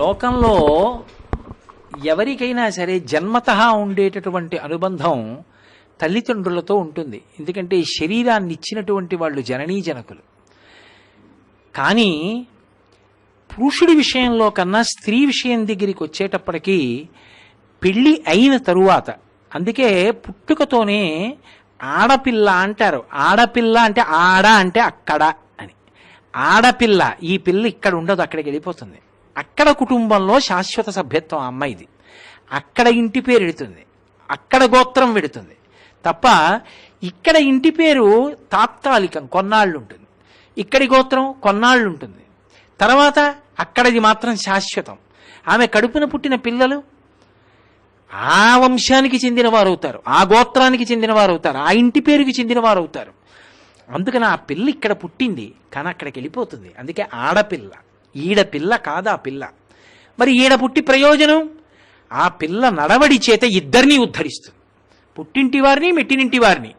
లోకంలో ఎవరికైనా సరే జన్మతః ఉండేటటువంటి అనుబంధం తల్లిదండ్రులతో ఉంటుంది. ఎందుకంటే ఈ శరీరాన్ని ఇచ్చినటువంటి వాళ్ళు జననీ జనకులు. కానీ పురుషుడి విషయంలో కన్నా స్త్రీ విషయం దగ్గరికి వచ్చేటప్పటికీ పెళ్ళి అయిన తరువాత, అందుకే పుట్టుకతోనే ఆడపిల్ల అంటారు. ఆడపిల్ల అంటే ఆడ అంటే అక్కడ అని. ఆడపిల్ల, ఈ పిల్ల ఇక్కడ ఉండదు, అక్కడికి వెళ్ళిపోతుంది. అక్కడ కుటుంబంలో శాశ్వత సభ్యత్వం అమ్మాయిది. అక్కడ ఇంటి పేరు ఎడుతుంది, అక్కడ గోత్రం వెడుతుంది తప్ప ఇక్కడ ఇంటి పేరు తాత్కాలికం, కొన్నాళ్ళు ఉంటుంది. ఇక్కడి గోత్రం కొన్నాళ్ళు ఉంటుంది. తర్వాత అక్కడది మాత్రం శాశ్వతం. ఆమె కడుపున పుట్టిన పిల్లలు ఆ వంశానికి చెందినవారు అవుతారు, ఆ గోత్రానికి చెందినవారు అవుతారు, ఆ ఇంటి పేరుకి చెందినవారు అవుతారు. అందుకని ఆ పిల్ల ఇక్కడ పుట్టింది కానీ అక్కడికి వెళ్ళిపోతుంది. అందుకే ఆడపిల్ల. ఈడపిల్ల కాదా పిల్ల. మరి ఈడ పుట్టి ప్రయోజనం, ఆ పిల్ల నడవడి చేత ఇద్దరినీ ఉద్ధరిస్తుంది, పుట్టింటి వారిని మెట్టినింటి వారిని.